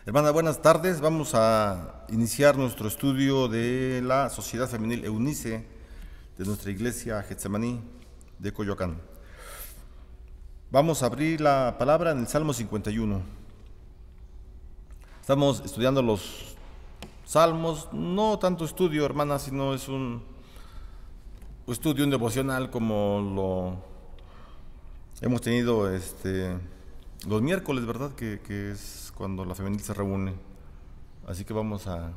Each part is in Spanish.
Hermana, buenas tardes. Vamos a iniciar nuestro estudio de la Sociedad Femenil Eunice de nuestra iglesia Getsemaní de Coyoacán. Vamos a abrir la palabra en el Salmo 51. Estamos estudiando los salmos, no tanto estudio, hermana, sino es un estudio, un devocional como lo hemos tenido los miércoles, ¿verdad? Que es cuando la femenil se reúne. Así que vamos a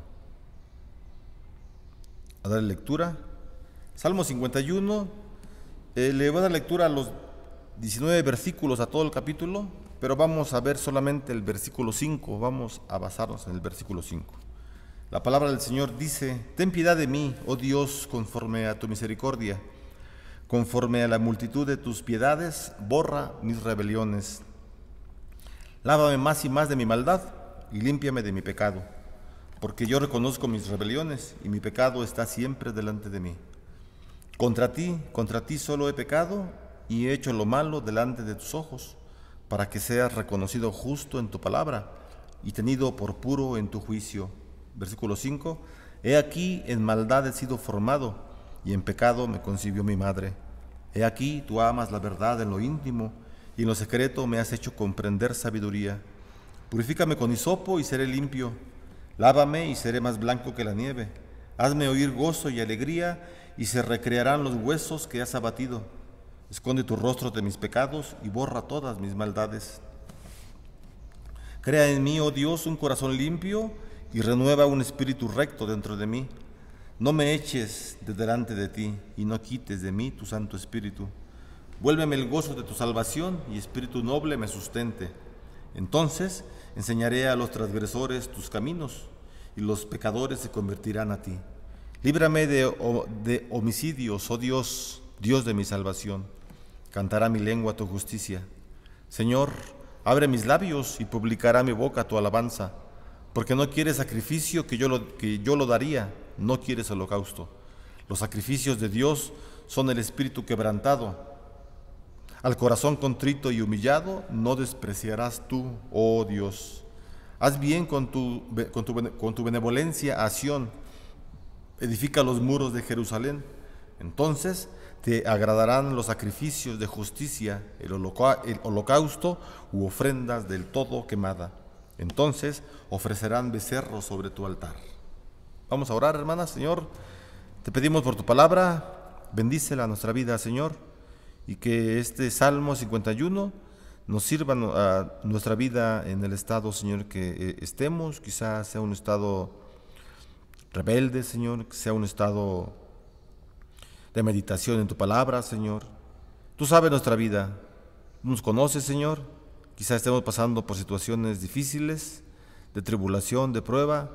dar lectura. Salmo 51. Le voy a dar lectura a los 19 versículos, a todo el capítulo, pero vamos a ver solamente el versículo 5. Vamos a basarnos en el versículo 5. La palabra del Señor dice: Ten piedad de mí, oh Dios, conforme a tu misericordia. Conforme a la multitud de tus piedades, borra mis rebeliones. Lávame más y más de mi maldad y límpiame de mi pecado, porque yo reconozco mis rebeliones y mi pecado está siempre delante de mí. Contra ti solo he pecado y he hecho lo malo delante de tus ojos, para que seas reconocido justo en tu palabra y tenido por puro en tu juicio. Versículo 5. He aquí en maldad he sido formado y en pecado me concibió mi madre. He aquí tú amas la verdad en lo íntimo y en lo secreto me has hecho comprender sabiduría. Purifícame con hisopo y seré limpio. Lávame y seré más blanco que la nieve. Hazme oír gozo y alegría y se recrearán los huesos que has abatido. Esconde tu rostro de mis pecados y borra todas mis maldades. Crea en mí, oh Dios, un corazón limpio y renueva un espíritu recto dentro de mí. No me eches de delante de ti y no quites de mí tu Santo Espíritu. Vuélveme el gozo de tu salvación y espíritu noble me sustente. Entonces enseñaré a los transgresores tus caminos y los pecadores se convertirán a ti. Líbrame de homicidios, oh Dios, Dios de mi salvación. Cantará mi lengua tu justicia. Señor, abre mis labios y publicará mi boca tu alabanza, porque no quieres sacrificio que yo lo daría, no quieres holocausto. Los sacrificios de Dios son el espíritu quebrantado. Al corazón contrito y humillado no despreciarás tú, oh Dios. Haz bien con tu benevolencia a Sión. Edifica los muros de Jerusalén. Entonces te agradarán los sacrificios de justicia, el holocausto u ofrendas del todo quemada. Entonces ofrecerán becerros sobre tu altar. Vamos a orar, hermanas. Señor, te pedimos por tu palabra, bendícela a nuestra vida, Señor, y que este Salmo 51 nos sirva a nuestra vida en el estado, Señor, que estemos. Quizás sea un estado rebelde, Señor, que sea un estado de meditación en tu palabra, Señor. Tú sabes nuestra vida, nos conoces, Señor. Quizás estemos pasando por situaciones difíciles, de tribulación, de prueba,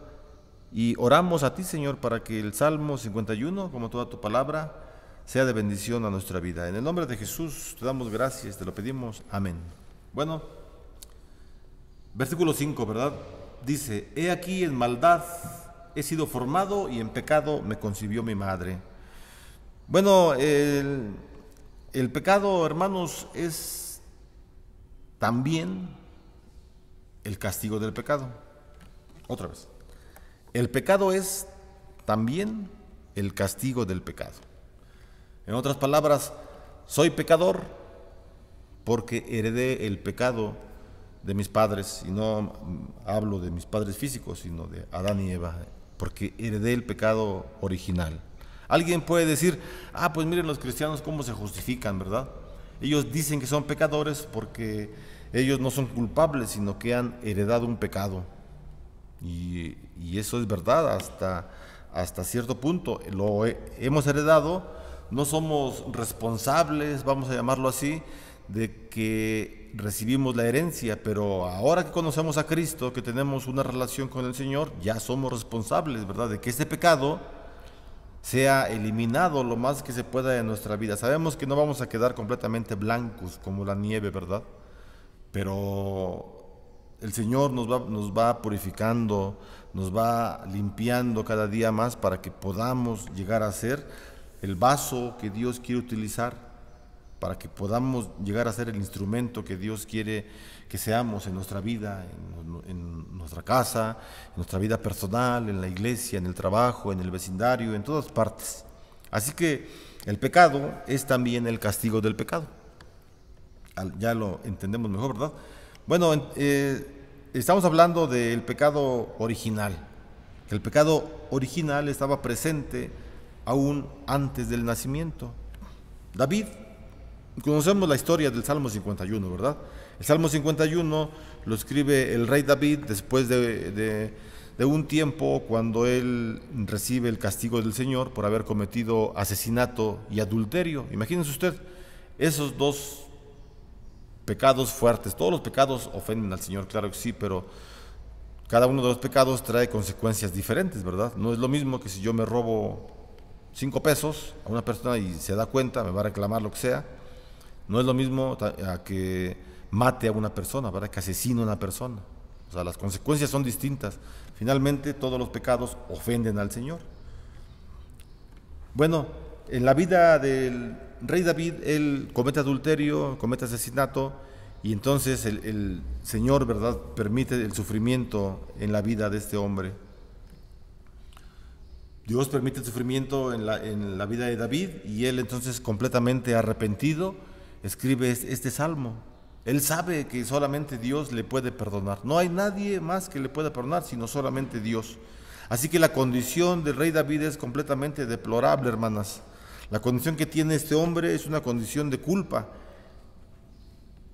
y oramos a ti, Señor, para que el Salmo 51, como toda tu palabra, sea de bendición a nuestra vida. En el nombre de Jesús te damos gracias, te lo pedimos. Amén. Bueno, versículo 5, ¿verdad? Dice: He aquí en maldad he sido formado y en pecado me concibió mi madre. Bueno, el pecado, hermanos, es también el castigo del pecado. Otra vez. El pecado es también el castigo del pecado. En otras palabras, soy pecador porque heredé el pecado de mis padres, y no hablo de mis padres físicos, sino de Adán y Eva, porque heredé el pecado original. Alguien puede decir: pues miren los cristianos cómo se justifican, ¿verdad? Ellos dicen que son pecadores porque ellos no son culpables, sino que han heredado un pecado. Y eso es verdad hasta cierto punto. Lo hemos heredado. No somos responsables, vamos a llamarlo así, de que recibimos la herencia, pero ahora que conocemos a Cristo, que tenemos una relación con el Señor, ya somos responsables, ¿verdad?, de que este pecado sea eliminado lo más que se pueda de nuestra vida. Sabemos que no vamos a quedar completamente blancos como la nieve, ¿verdad? Pero el Señor nos va purificando, nos va limpiando cada día más para que podamos llegar a ser el vaso que Dios quiere utilizar, para que podamos llegar a ser el instrumento que Dios quiere que seamos en nuestra vida, en nuestra casa, en nuestra vida personal, en la iglesia, en el trabajo, en el vecindario, en todas partes. Así que el pecado es también el castigo del pecado. Ya lo entendemos mejor, ¿verdad? Bueno, estamos hablando del pecado original. El pecado original estaba presente aún antes del nacimiento. David, conocemos la historia del Salmo 51, ¿verdad? El Salmo 51 lo escribe el rey David después de un tiempo cuando él recibe el castigo del Señor por haber cometido asesinato y adulterio. Imagínense usted, esos dos pecados fuertes. Todos los pecados ofenden al Señor, claro que sí, pero cada uno de los pecados trae consecuencias diferentes, ¿verdad? No es lo mismo que si yo me robo 5 pesos a una persona y se da cuenta, me va a reclamar lo que sea. No es lo mismo a que mate a una persona, ¿verdad? Que asesine a una persona. O sea, las consecuencias son distintas. Finalmente, todos los pecados ofenden al Señor. Bueno, en la vida del rey David, él comete adulterio, comete asesinato, y entonces el Señor, ¿verdad?, permite el sufrimiento en la vida de este hombre. Dios permite el sufrimiento en la vida de David, y él entonces, completamente arrepentido, escribe este salmo. Él sabe que solamente Dios le puede perdonar. No hay nadie más que le pueda perdonar, sino solamente Dios. Así que la condición del rey David es completamente deplorable, hermanas. La condición que tiene este hombre es una condición de culpa.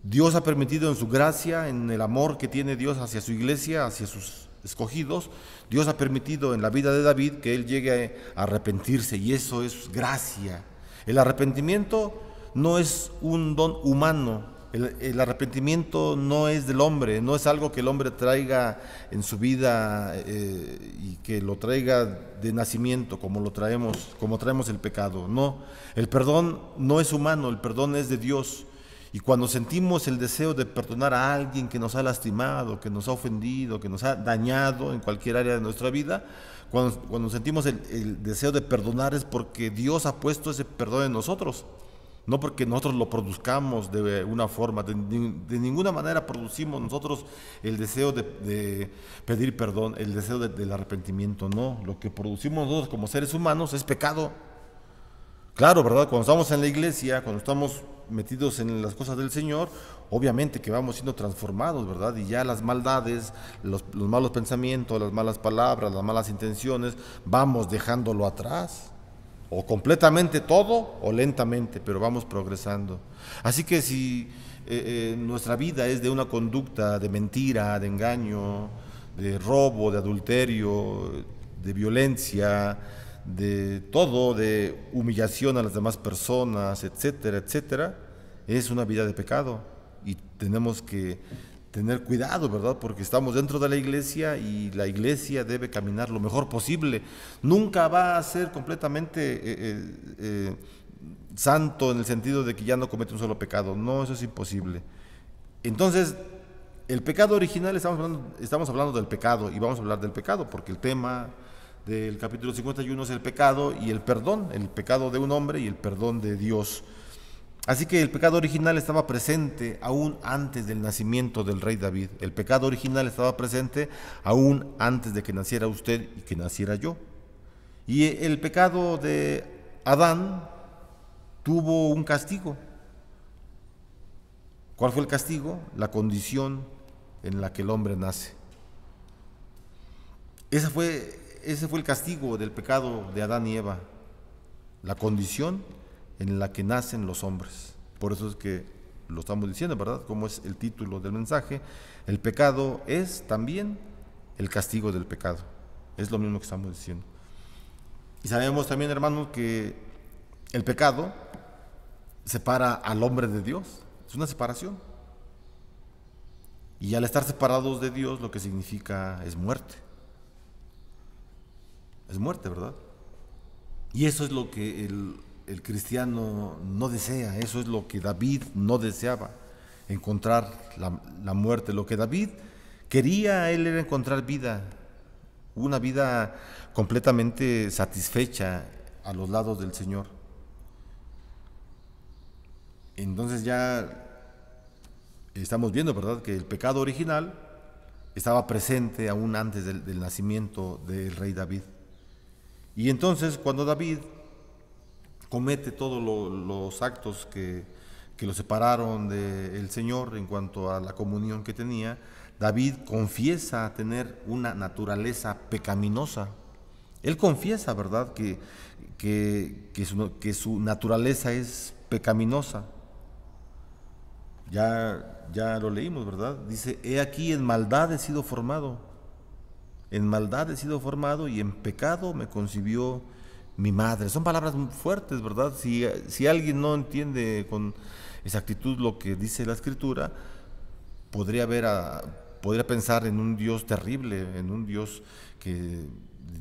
Dios ha permitido en su gracia, en el amor que tiene Dios hacia su iglesia, hacia sus escogidos, Dios ha permitido en la vida de David que él llegue a arrepentirse, y eso es gracia. El arrepentimiento no es un don humano. El arrepentimiento no es del hombre, no es algo que el hombre traiga en su vida y que lo traiga de nacimiento como traemos el pecado. No, el perdón no es humano, el perdón es de Dios. Y cuando sentimos el deseo de perdonar a alguien que nos ha lastimado, que nos ha ofendido, que nos ha dañado en cualquier área de nuestra vida, cuando sentimos el deseo de perdonar, es porque Dios ha puesto ese perdón en nosotros. No porque nosotros lo produzcamos de una forma, de ninguna manera producimos nosotros el deseo de pedir perdón, el deseo del arrepentimiento. No, lo que producimos nosotros como seres humanos es pecado. Claro, ¿verdad? Cuando estamos en la iglesia, cuando estamos metidos en las cosas del Señor, obviamente que vamos siendo transformados, ¿verdad? Y ya las maldades, los malos pensamientos, las malas palabras, las malas intenciones, vamos dejándolo atrás. O completamente todo o lentamente, pero vamos progresando. Así que si nuestra vida es de una conducta de mentira, de engaño, de robo, de adulterio, de violencia, de todo, de humillación a las demás personas, etcétera, etcétera, es una vida de pecado. Y tenemos que tener cuidado, ¿verdad? Porque estamos dentro de la iglesia y la iglesia debe caminar lo mejor posible. Nunca va a ser completamente santo en el sentido de que ya no comete un solo pecado. No, eso es imposible. Entonces, el pecado original, estamos hablando del pecado, y vamos a hablar del pecado porque el tema del capítulo 51 es el pecado y el perdón, el pecado de un hombre y el perdón de Dios. Así que el pecado original estaba presente aún antes del nacimiento del rey David. El pecado original estaba presente aún antes de que naciera usted y que naciera yo. Y el pecado de Adán tuvo un castigo. ¿Cuál fue el castigo? La condición en la que el hombre nace. Ese fue el castigo del pecado de Adán y Eva. La condición en la que nacen los hombres. Por eso es que lo estamos diciendo, ¿verdad? Como es el título del mensaje, el pecado es también el castigo del pecado. Es lo mismo que estamos diciendo. Y sabemos también, hermanos, que el pecado separa al hombre de Dios. Es una separación. Y al estar separados de Dios, lo que significa es muerte. Es muerte, ¿verdad? Y eso es lo que el cristiano no desea, eso es lo que David no deseaba, encontrar la muerte. Lo que David quería, él era encontrar vida, una vida completamente satisfecha a los lados del Señor. Entonces ya estamos viendo, ¿verdad?, que el pecado original estaba presente aún antes del nacimiento del rey David. Y entonces cuando David comete todos los actos que lo separaron del Señor en cuanto a la comunión que tenía, David confiesa tener una naturaleza pecaminosa. Él confiesa, ¿verdad?, que su naturaleza es pecaminosa. Ya lo leímos, ¿verdad? Dice, he aquí en maldad he sido formado, en maldad he sido formado y en pecado me concibió mi madre. Son palabras muy fuertes, ¿verdad? Si alguien no entiende con exactitud lo que dice la Escritura, podría pensar en un Dios terrible, en un Dios que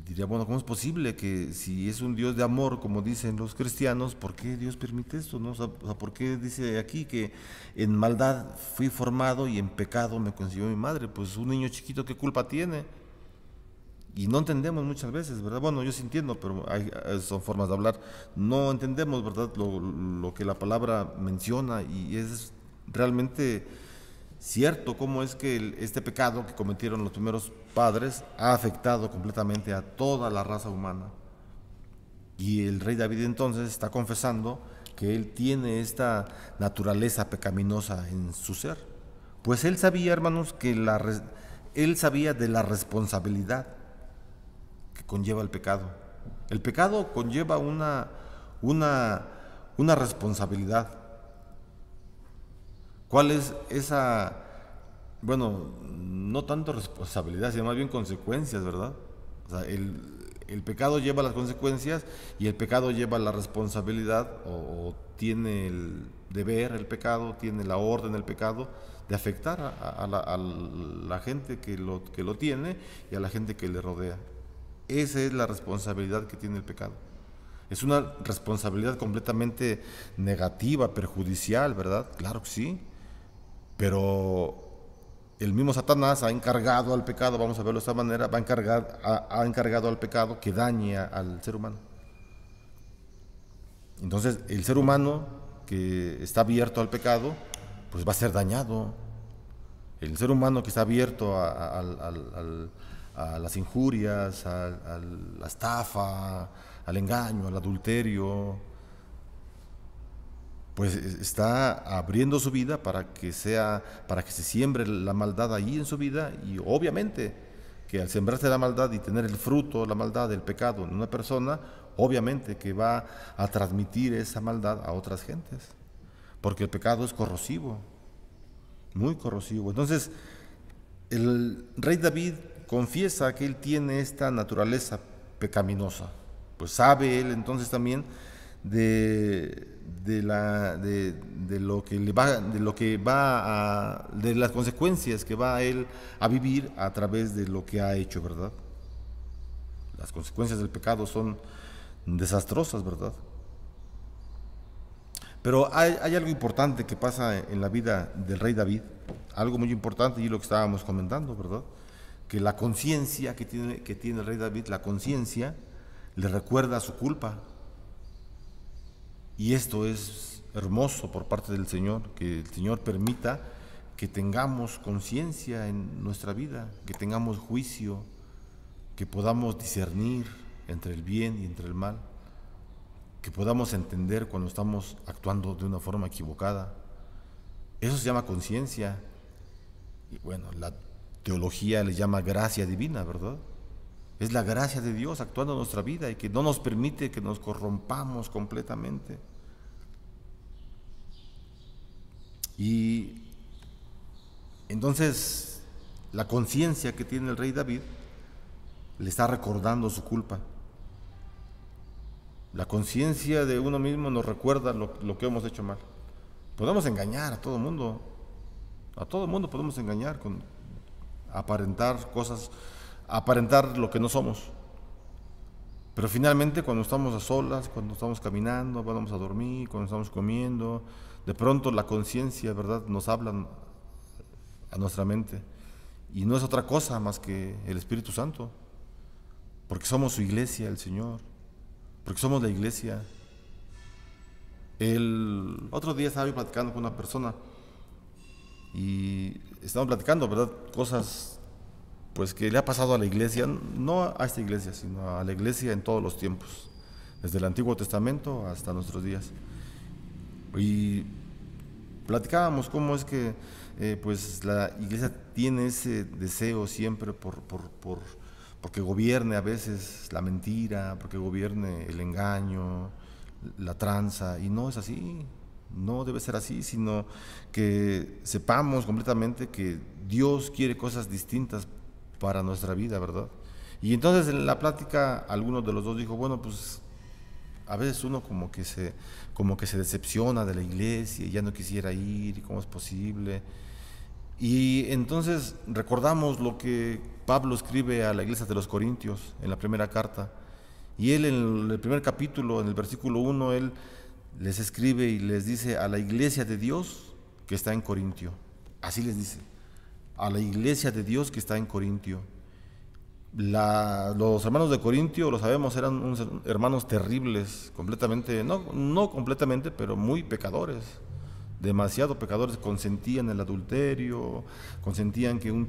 diría, bueno, ¿cómo es posible que si es un Dios de amor, como dicen los cristianos, ¿por qué Dios permite esto? ¿No? O sea, ¿por qué dice aquí que en maldad fui formado y en pecado me concibió mi madre? Pues un niño chiquito, ¿qué culpa tiene? Y no entendemos muchas veces, ¿verdad? Bueno, yo sí entiendo, pero son formas de hablar. No entendemos, ¿verdad?, lo que la palabra menciona, y es realmente cierto cómo es que este pecado que cometieron los primeros padres ha afectado completamente a toda la raza humana. Y el rey David entonces está confesando que él tiene esta naturaleza pecaminosa en su ser. Pues él sabía, hermanos, que él sabía de la responsabilidad que conlleva el pecado. El pecado conlleva una responsabilidad. ¿Cuál es esa? Bueno, no tanto responsabilidad, sino más bien consecuencias, ¿verdad? O sea, el pecado lleva las consecuencias y el pecado lleva la responsabilidad, o tiene el deber el pecado, tiene la orden el pecado de afectar a la gente que lo tiene y a la gente que le rodea. Esa es la responsabilidad que tiene el pecado. Es una responsabilidad completamente negativa, perjudicial, ¿verdad? Claro que sí. Pero el mismo Satanás ha encargado al pecado, vamos a verlo de esta manera, ha encargado al pecado que dañe al ser humano. Entonces, el ser humano que está abierto al pecado, pues va a ser dañado. El ser humano que está abierto a las injurias, a la estafa, al engaño, al adulterio, pues está abriendo su vida para que se siembre la maldad ahí en su vida, y obviamente que al sembrarse la maldad y tener el fruto, la maldad del pecado en una persona, obviamente que va a transmitir esa maldad a otras gentes, porque el pecado es corrosivo, muy corrosivo. Entonces, el rey David confiesa que él tiene esta naturaleza pecaminosa, pues sabe él entonces también de las consecuencias que va a él a vivir a través de lo que ha hecho, ¿verdad? Las consecuencias del pecado son desastrosas, ¿verdad? Pero hay algo importante que pasa en la vida del rey David, algo muy importante, y lo que estábamos comentando, ¿verdad? Que la conciencia que tiene el rey David, la conciencia le recuerda su culpa. Y esto es hermoso por parte del Señor, que el Señor permita que tengamos conciencia en nuestra vida, que tengamos juicio, que podamos discernir entre el bien y entre el mal, que podamos entender cuando estamos actuando de una forma equivocada. Eso se llama conciencia. Y bueno, la teología le llama gracia divina, ¿verdad? Es la gracia de Dios actuando en nuestra vida y que no nos permite que nos corrompamos completamente. Y entonces la conciencia que tiene el rey David le está recordando su culpa. La conciencia de uno mismo nos recuerda lo que hemos hecho mal. Podemos engañar a todo mundo podemos engañar con aparentar cosas, aparentar lo que no somos. Pero finalmente, cuando estamos a solas, cuando estamos caminando, vamos a dormir, cuando estamos comiendo, de pronto la conciencia, ¿verdad?, nos habla a nuestra mente, y no es otra cosa más que el Espíritu Santo, porque somos su iglesia, el Señor, porque somos la iglesia. El otro día estaba yo platicando con una persona y estábamos platicando, ¿verdad?, cosas pues que le ha pasado a la iglesia, no a esta iglesia, sino a la iglesia en todos los tiempos, desde el Antiguo Testamento hasta nuestros días. Y platicábamos cómo es que pues la iglesia tiene ese deseo siempre porque gobierne a veces la mentira, porque gobierne el engaño, la tranza, y no es así, no debe ser así, sino que sepamos completamente que Dios quiere cosas distintas para nuestra vida, ¿verdad? Y entonces en la plática alguno de los dos dijo, bueno, pues a veces uno como que se decepciona de la iglesia y ya no quisiera ir, y cómo es posible. Y entonces recordamos lo que Pablo escribe a la iglesia de los Corintios en la primera carta. Y él en el primer capítulo, en el versículo 1, él les escribe y les dice a la iglesia de Dios que está en Corintio. Así les dice, a la iglesia de Dios que está en Corintio. Los hermanos de Corintio, lo sabemos, eran unos hermanos terribles, completamente, no completamente, pero muy pecadores, demasiado pecadores. Consentían el adulterio, consentían que un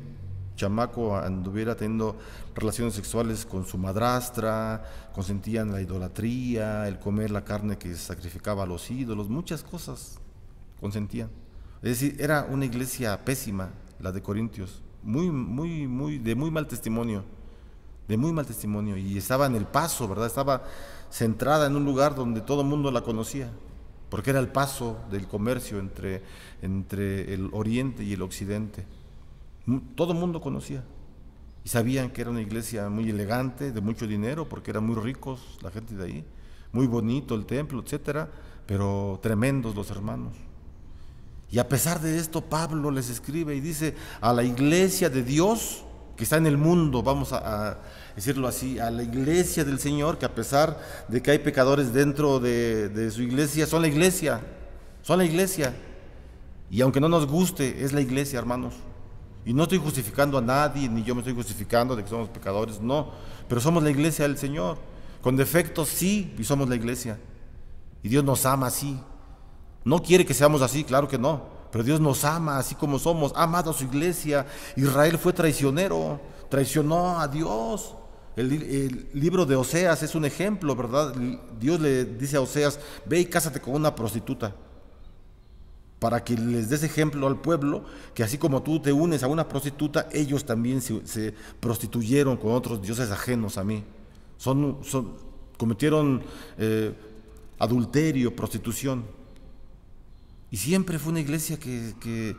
chamaco anduviera teniendo relaciones sexuales con su madrastra, consentían la idolatría, el comer la carne que sacrificaba a los ídolos, muchas cosas consentían. Es decir, era una iglesia pésima, la de Corintios, de muy mal testimonio. De muy mal testimonio, y estaba en el paso, ¿verdad? Estaba centrada en un lugar donde todo el mundo la conocía, porque era el paso del comercio entre el oriente y el occidente. Todo el mundo conocía y sabían que era una iglesia muy elegante, de mucho dinero, porque eran muy ricos la gente de ahí, muy bonito el templo, etcétera, pero tremendos los hermanos. Y a pesar de esto, Pablo les escribe y dice a la iglesia de Dios que está en el mundo, vamos a decirlo así, a la iglesia del Señor, que a pesar de que hay pecadores dentro de su iglesia, son la iglesia, y aunque no nos guste, es la iglesia, hermanos. Y no estoy justificando a nadie, ni yo me estoy justificando de que somos pecadores, no, pero somos la iglesia del Señor, con defectos sí, y somos la iglesia, y Dios nos ama así. No quiere que seamos así, claro que no, pero Dios nos ama así como somos, ha amado a su iglesia. Israel fue traicionero, traicionó a Dios. El libro de Oseas es un ejemplo, ¿verdad? Dios le dice a Oseas, ve y cásate con una prostituta, para que les des ejemplo al pueblo, que así como tú te unes a una prostituta, ellos también se prostituyeron con otros dioses ajenos a mí. Cometieron adulterio, prostitución. Y siempre fue una iglesia que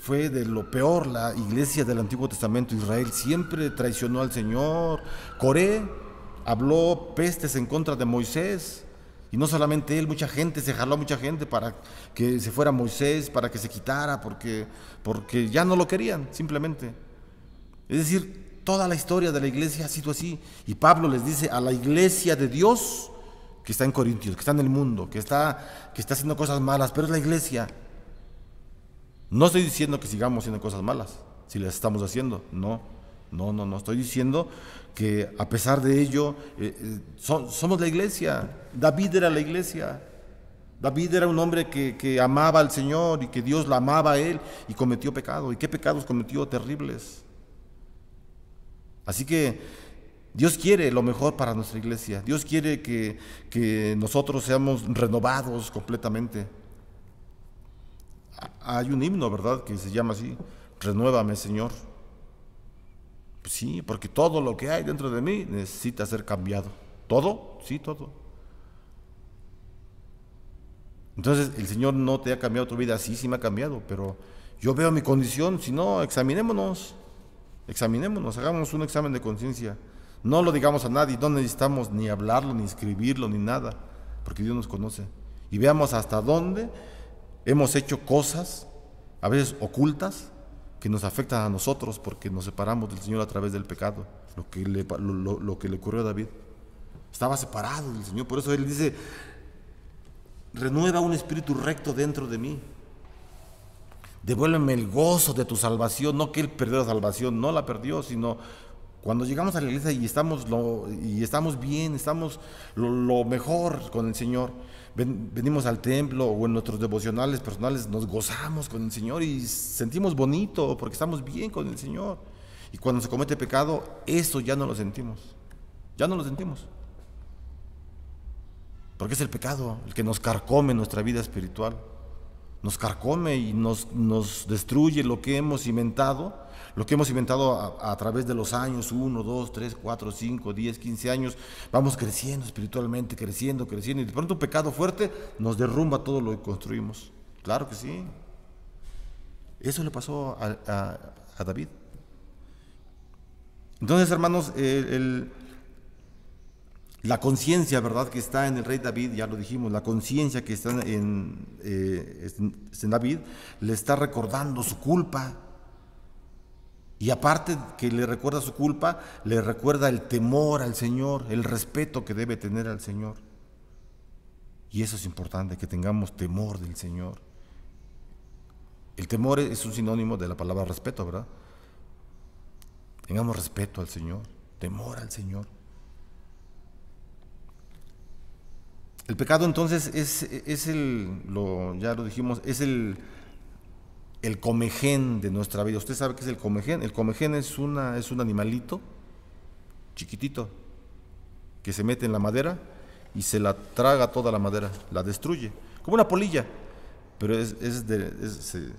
fue de lo peor, la iglesia del Antiguo Testamento. Israel siempre traicionó al Señor. Coré habló pestes en contra de Moisés, y no solamente él, mucha gente, se jaló a mucha gente para que se fuera Moisés, para que se quitara, porque ya no lo querían, simplemente. Es decir, toda la historia de la iglesia ha sido así. Y Pablo les dice a la iglesia de Dios que está en Corintios, que está en el mundo, que está haciendo cosas malas, pero es la iglesia. No estoy diciendo que sigamos haciendo cosas malas, si las estamos haciendo, no, estoy diciendo que a pesar de ello, somos la iglesia. David era la iglesia. David era un hombre que amaba al Señor y que Dios la amaba a él, y cometió pecado. ¿Y qué pecados cometió? Terribles. Así que Dios quiere lo mejor para nuestra iglesia. Dios quiere que nosotros seamos renovados completamente. Hay un himno, ¿verdad?, que se llama así: renuévame, Señor. Pues sí, porque todo lo que hay dentro de mí necesita ser cambiado. ¿Todo? Sí, todo. Entonces, el Señor no te ha cambiado tu vida. Sí me ha cambiado, pero yo veo mi condición. Si no, examinémonos, hagamos un examen de conciencia. No lo digamos a nadie, no necesitamos ni hablarlo, ni escribirlo, ni nada, porque Dios nos conoce. Y veamos hasta dónde hemos hecho cosas, a veces ocultas, que nos afectan a nosotros, porque nos separamos del Señor a través del pecado, lo que le ocurrió a David. Estaba separado del Señor, por eso Él dice, renueva un espíritu recto dentro de mí. Devuélveme el gozo de tu salvación. No que Él perdió la salvación, no la perdió, sino Cuando llegamos a la iglesia y estamos bien, estamos lo mejor con el Señor, venimos al templo o en nuestros devocionales personales, nos gozamos con el Señor y sentimos bonito porque estamos bien con el Señor. Y cuando se comete pecado, eso ya no lo sentimos. Ya no lo sentimos. Porque es el pecado el que nos carcome nuestra vida espiritual. Nos carcome y nos destruye lo que hemos inventado. Lo que hemos inventado a través de los años, 1, 2, 3, 4, 5, 10, 15 años, vamos creciendo espiritualmente, creciendo, y de pronto un pecado fuerte nos derrumba todo lo que construimos. Claro que sí. Eso le pasó a David. Entonces, hermanos, la conciencia, ¿verdad?, que está en el rey David, ya lo dijimos, la conciencia que está en David, le está recordando su culpa. Y aparte que le recuerda su culpa, le recuerda el temor al Señor, el respeto que debe tener al Señor. Y eso es importante, que tengamos temor del Señor. El temor es un sinónimo de la palabra respeto, ¿verdad? Tengamos respeto al Señor, temor al Señor. El pecado entonces ya lo dijimos, es el comején de nuestra vida. ¿Usted sabe qué es el comején? El comején es un animalito chiquitito que se mete en la madera y se la traga toda la madera, la destruye, como una polilla, pero se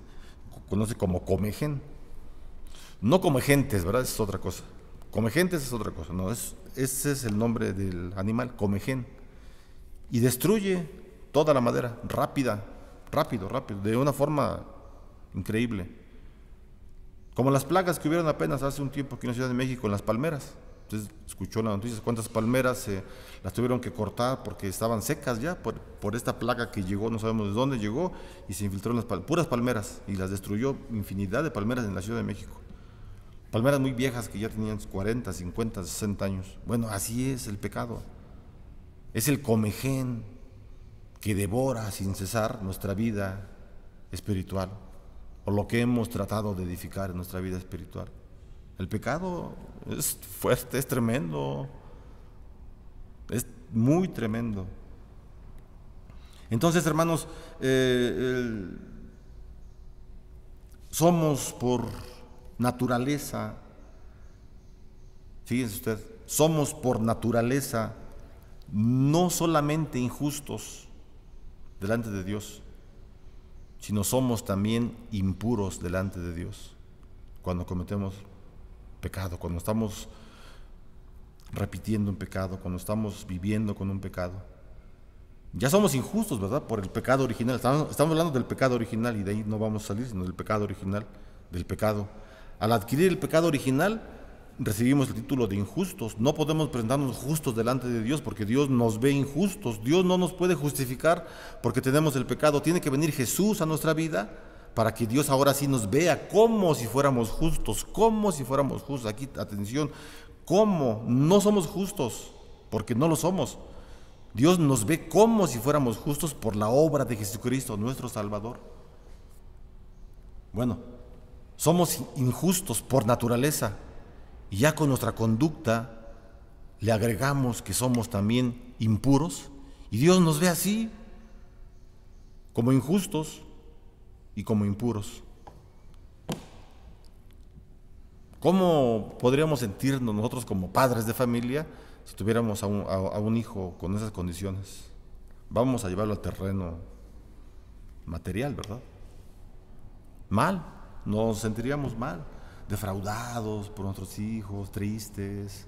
conoce como comején. No comegentes, ¿verdad? Es otra cosa. Comegentes es otra cosa, no, ese es el nombre del animal, comején. Y destruye toda la madera, rápido, de una forma increíble. Como las plagas que hubieron apenas hace un tiempo aquí en la Ciudad de México en las palmeras. Entonces escuchó la noticia, cuántas palmeras las tuvieron que cortar porque estaban secas ya por esta plaga que llegó, no sabemos de dónde llegó, y se infiltró en las puras palmeras y las destruyó. Infinidad de palmeras en la Ciudad de México. Palmeras muy viejas que ya tenían 40, 50, 60 años. Bueno, así es el pecado. Es el comején que devora sin cesar nuestra vida espiritual, o lo que hemos tratado de edificar en nuestra vida espiritual. El pecado es fuerte, es tremendo, es muy tremendo. Entonces, hermanos, somos por naturaleza, fíjense usted, somos por naturaleza no solamente injustos delante de Dios, sino somos también impuros delante de Dios cuando cometemos pecado, cuando estamos repitiendo un pecado, cuando estamos viviendo con un pecado. Ya somos injustos, ¿verdad?, por el pecado original. Estamos hablando del pecado original y de ahí no vamos a salir, sino del pecado original, del pecado. Al adquirir el pecado original, recibimos el título de injustos. No podemos presentarnos justos delante de Dios porque Dios nos ve injustos. Dios no nos puede justificar porque tenemos el pecado. Tiene que venir Jesús a nuestra vida para que Dios ahora sí nos vea como si fuéramos justos, como si fuéramos justos. Aquí, atención, ¿cómo? No somos justos porque no lo somos. Dios nos ve como si fuéramos justos por la obra de Jesucristo, nuestro Salvador. Bueno, somos injustos por naturaleza. Y ya con nuestra conducta le agregamos que somos también impuros, y Dios nos ve así, como injustos y como impuros. ¿Cómo podríamos sentirnos nosotros como padres de familia si tuviéramos a un hijo con esas condiciones? Vamos a llevarlo al terreno material, ¿verdad? Mal, nos sentiríamos mal, defraudados por nuestros hijos, tristes,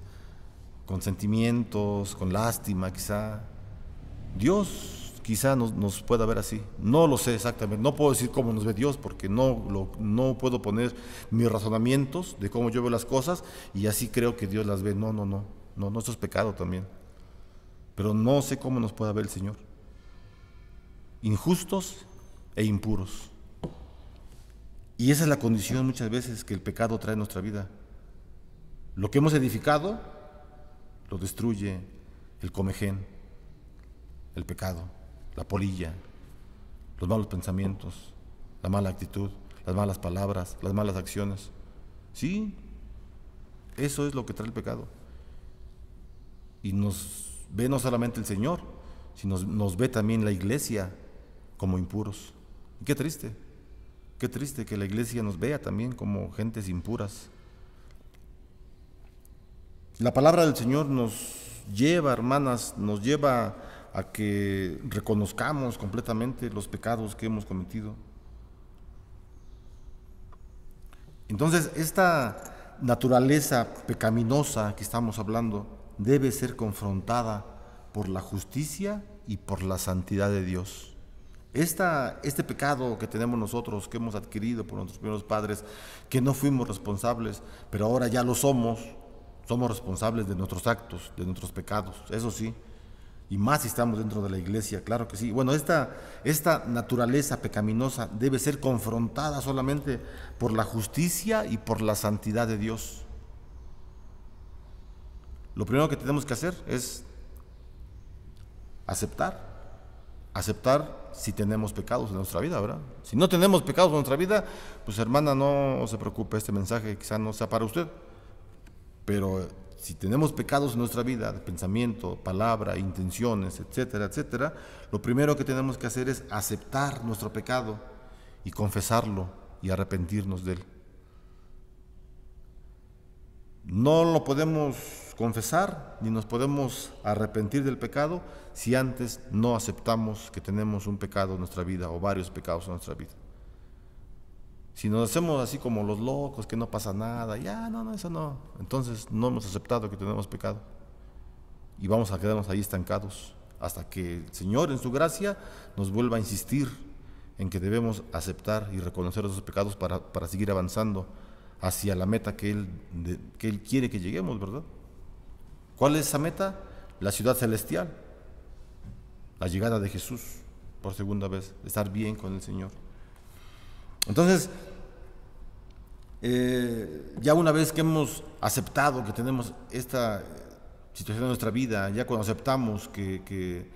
con sentimientos, con lástima quizá. Dios quizá nos pueda ver así, no lo sé exactamente, no puedo decir cómo nos ve Dios porque no puedo poner mis razonamientos de cómo yo veo las cosas y así creo que Dios las ve. No, esto es pecado también, pero no sé cómo nos pueda ver el Señor. Injustos e impuros. Y esa es la condición muchas veces que el pecado trae en nuestra vida. Lo que hemos edificado lo destruye el comején, el pecado, la polilla, los malos pensamientos, la mala actitud, las malas palabras, las malas acciones. Sí, Eso es lo que trae el pecado. Y nos ve no solamente el Señor, sino nos ve también la iglesia como impuros. Y qué triste que la iglesia nos vea también como gentes impuras. La palabra del Señor nos lleva, hermanas, nos lleva a que reconozcamos completamente los pecados que hemos cometido. Entonces, esta naturaleza pecaminosa que estamos hablando debe ser confrontada por la justicia y por la santidad de Dios. Este pecado que tenemos nosotros, que hemos adquirido por nuestros primeros padres, que no fuimos responsables, pero ahora ya lo somos responsables de nuestros actos, de nuestros pecados, eso sí, y más si estamos dentro de la iglesia, claro que sí. Bueno, esta naturaleza pecaminosa debe ser confrontada solamente por la justicia y por la santidad de Dios. Lo primero que tenemos que hacer es aceptar si tenemos pecados en nuestra vida, ¿verdad? Si no tenemos pecados en nuestra vida, pues hermana, no se preocupe, este mensaje quizá no sea para usted. Pero si tenemos pecados en nuestra vida, de pensamiento, palabra, intenciones, etcétera, etcétera, lo primero que tenemos que hacer es aceptar nuestro pecado y confesarlo y arrepentirnos de él. No lo podemos confesar ni nos podemos arrepentir del pecado si antes no aceptamos que tenemos un pecado en nuestra vida o varios pecados en nuestra vida. Si nos hacemos así como los locos, que no pasa nada, no, eso no, entonces no hemos aceptado que tenemos pecado y vamos a quedarnos ahí estancados hasta que el Señor en su gracia nos vuelva a insistir en que debemos aceptar y reconocer esos pecados para seguir avanzando hacia la meta que Él quiere que lleguemos, ¿verdad? ¿Cuál es esa meta? La ciudad celestial, la llegada de Jesús por segunda vez, estar bien con el Señor. Entonces, ya una vez que hemos aceptado que tenemos esta situación en nuestra vida, ya cuando aceptamos que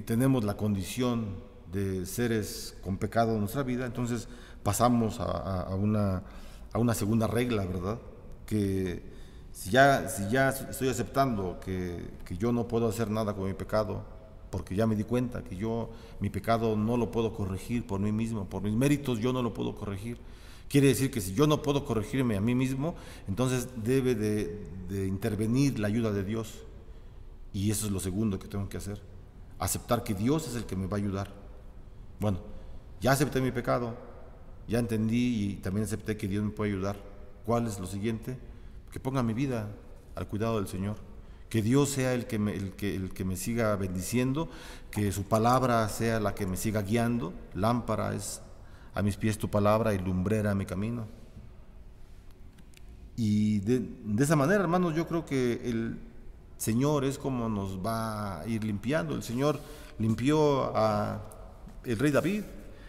tenemos la condición de seres con pecado en nuestra vida, entonces pasamos a una segunda regla, ¿verdad? Que si ya estoy aceptando que yo no puedo hacer nada con mi pecado, porque ya me di cuenta que mi pecado no lo puedo corregir por mí mismo, por mis méritos yo no lo puedo corregir. Quiere decir que si yo no puedo corregirme a mí mismo, entonces debe de intervenir la ayuda de Dios. Y eso es lo segundo que tengo que hacer, aceptar que Dios es el que me va a ayudar. Bueno, ya acepté mi pecado, ya entendí y también acepté que Dios me puede ayudar. ¿Cuál es lo siguiente? Que ponga mi vida al cuidado del Señor. Que Dios sea el que me siga bendiciendo, que su palabra sea la que me siga guiando. Lámpara es a mis pies tu palabra y lumbrera a mi camino. Y de esa manera, hermanos, yo creo que el Señor es como nos va a ir limpiando. El Señor limpió al rey David.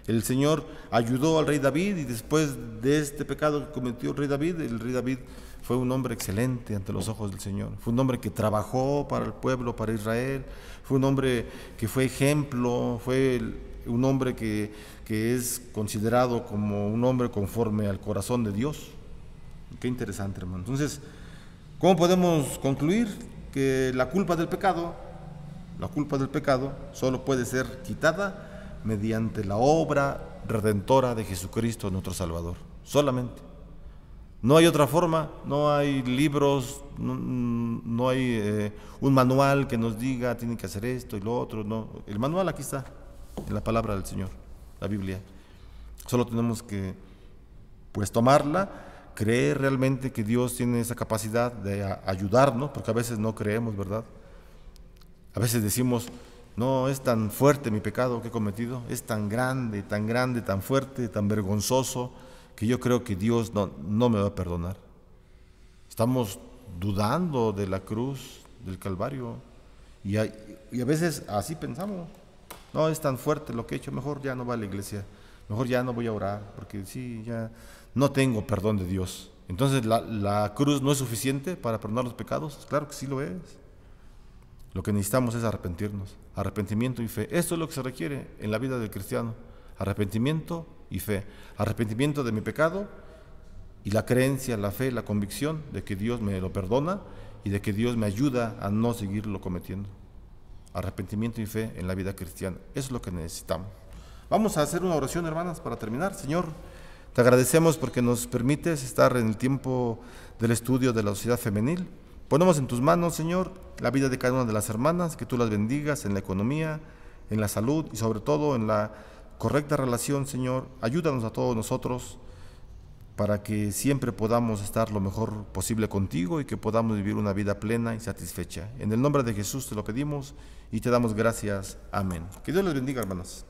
El Señor ayudó al rey David y después de este pecado que cometió el rey David fue un hombre excelente ante los ojos del Señor. Fue un hombre que trabajó para el pueblo, para Israel. Fue un hombre que fue ejemplo, fue un hombre que es considerado como un hombre conforme al corazón de Dios. Qué interesante, hermano. Entonces, ¿cómo podemos concluir que la culpa del pecado solo puede ser quitada mediante la obra redentora de Jesucristo, nuestro Salvador? Solamente. No hay otra forma, no hay libros, no hay un manual que nos diga tienen que hacer esto y lo otro. No. El manual aquí está, en la palabra del Señor, la Biblia. Solo tenemos que tomarla, creer realmente que Dios tiene esa capacidad de ayudarnos, porque a veces no creemos, ¿verdad? A veces decimos, no, es tan fuerte mi pecado que he cometido, es tan grande, tan fuerte, tan vergonzoso, que yo creo que Dios no me va a perdonar. Estamos dudando de la cruz del Calvario y a veces así pensamos, no, es tan fuerte lo que he hecho, mejor ya no va a la iglesia, mejor ya no voy a orar, porque sí, ya no tengo perdón de Dios. Entonces, ¿la cruz no es suficiente para perdonar los pecados? Claro que sí lo es. Lo que necesitamos es arrepentirnos, arrepentimiento y fe. Esto es lo que se requiere en la vida del cristiano, arrepentimiento y fe. Arrepentimiento de mi pecado y la creencia, la fe, la convicción de que Dios me lo perdona y de que Dios me ayuda a no seguirlo cometiendo. Arrepentimiento y fe en la vida cristiana, eso es lo que necesitamos. Vamos a hacer una oración, hermanas, para terminar. Señor, te agradecemos porque nos permites estar en el tiempo del estudio de la sociedad femenil. Ponemos en tus manos, Señor, la vida de cada una de las hermanas, que tú las bendigas en la economía, en la salud y sobre todo en la correcta relación, Señor. Ayúdanos a todos nosotros para que siempre podamos estar lo mejor posible contigo y que podamos vivir una vida plena y satisfecha. En el nombre de Jesús te lo pedimos y te damos gracias. Amén. Que Dios les bendiga, hermanas.